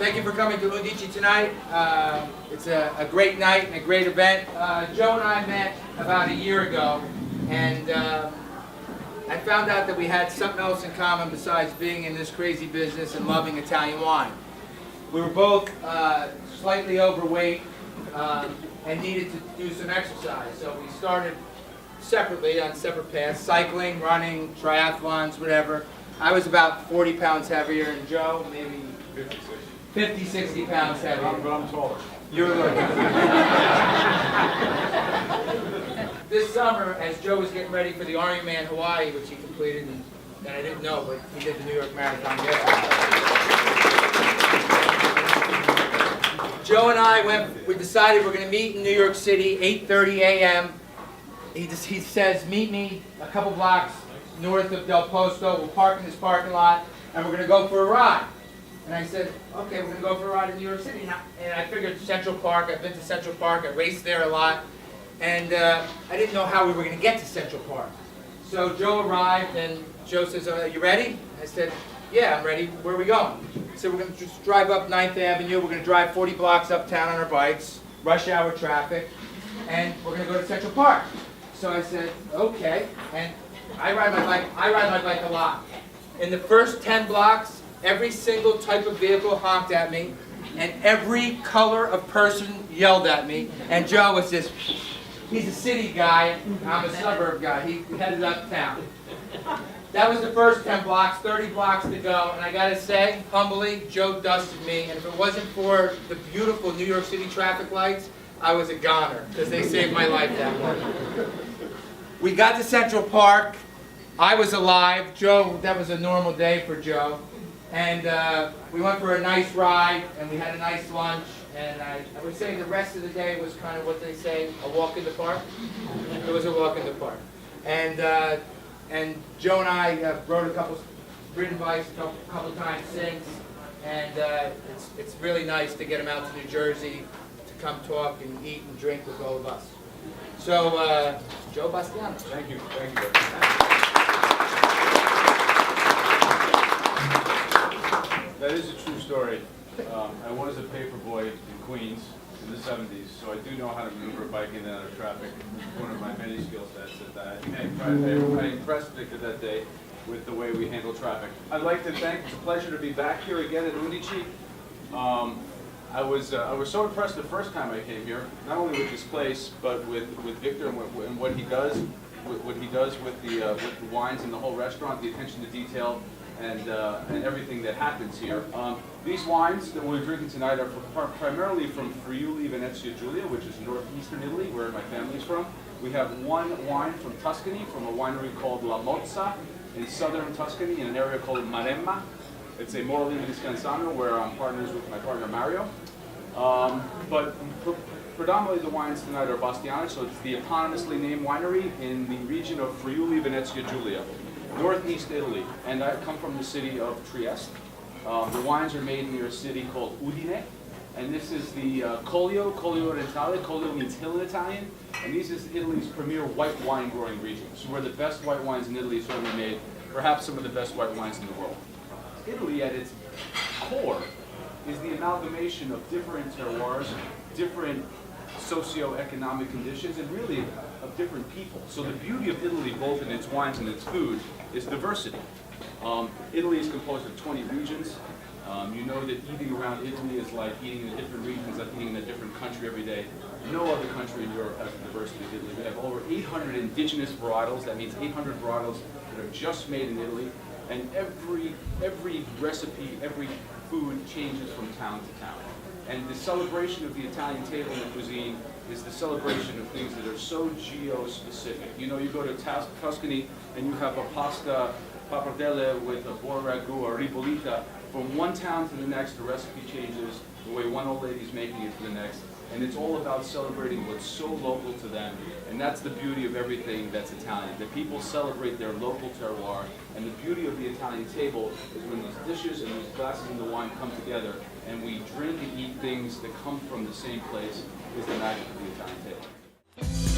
Thank you for coming to Undici tonight. It's a great night and a great event. Joe and I met about a year ago, and I found out that we had something else in common besides being in this crazy business and loving Italian wine. We were both slightly overweight and needed to do some exercise, so we started separately on separate paths, cycling, running, triathlons, whatever. I was about 40 pounds heavier, and Joe maybe 50, 60 pounds heavier. But I'm taller. You're looking. This summer, as Joe was getting ready for the Ironman Hawaii, which he completed, and I didn't know, but he did the New York Marathon yesterday. Joe and I we decided we're going to meet in New York City, 8:30 a.m. He says, meet me a couple blocks north of Del Posto. We'll park in this parking lot, and we're going to go for a ride. And I said, okay, we're going to go for a ride in New York City. And I figured Central Park. I've been to Central Park. I raced there a lot. And I didn't know how we were going to get to Central Park. So Joe arrived, and Joe says, are you ready? I said, yeah, I'm ready. Where are we going? He said, we're going to just drive up 9th Avenue. We're going to drive 40 blocks uptown on our bikes, rush hour traffic, and we're going to go to Central Park. So I said, okay. And I ride my bike a lot. In the first 10 blocks, every single type of vehicle honked at me, and every color of person yelled at me. And Joe was just, he's a city guy, I'm a suburb guy. He headed uptown. That was the first 10 blocks, 30 blocks to go, and I gotta say, humbly, Joe dusted me, and if it wasn't for the beautiful New York City traffic lights, I was a goner, because they saved my life that morning. We got to Central Park. I was alive. Joe, that was a normal day for Joe. And we went for a nice ride, and we had a nice lunch. And I would say the rest of the day was kind of what they say, a walk in the park. It was a walk in the park. And Joe and I ridden bikes a couple times since. And it's really nice to get him out to New Jersey to come talk and eat and drink with all of us. So, Joe Bastianich. Thank you. Thank you. That is a true story. I was a paper boy in Queens in the 70s, so I do know how to maneuver a bike in and out of traffic. One of my many skill sets at that. I impressed Victor that day with the way we handle traffic. I'd like to thank, it's a pleasure to be back here again at Undici. I was so impressed the first time I came here, not only with this place, but with Victor and what he does, with the wines and the whole restaurant, the attention to detail, and everything that happens here. These wines that we're drinking tonight are primarily from Friuli, Venezia Giulia, which is northeastern Italy, where my family's from. We have one wine from Tuscany, from a winery called La Mozza in southern Tuscany, in an area called Maremma. It's a Morolino di Scansano, where I'm partners with my partner Mario. But predominantly the wines tonight are Bastianich, so it's the eponymously named winery in the region of Friuli, Venezia Giulia, northeast Italy. And I come from the city of Trieste. The wines are made near a city called Udine. And this is the Collio Orientale. Collio means hill in Italian. And this is Italy's premier white wine growing region. So where the best white wines in Italy certainly made, perhaps some of the best white wines in the world. Italy, at its core, is the amalgamation of different terroirs, different socio-economic conditions, and really of different people. So the beauty of Italy, both in its wines and its food, is diversity. Italy is composed of 20 regions. You know that eating around Italy is like eating in different regions, like eating in a different country every day. No other country in Europe has the diversity of Italy. We have over 800 indigenous varietals. That means 800 varietals that are just made in Italy. And every recipe, every food changes from town to town. And the celebration of the Italian table and cuisine is the celebration of things that are so geo-specific. You know, you go to Tuscany and you have a pasta pappardelle with a boar ragu or ribollita. From one town to the next, the recipe changes, the way one old lady's making it to the next. And it's all about celebrating what's so local to them. And that's the beauty of everything that's Italian. The people celebrate their local terroir. And the beauty of the Italian table is when these dishes and these glasses and the wine come together and we drink and eat things that come from the same place is the magic of the Italian table.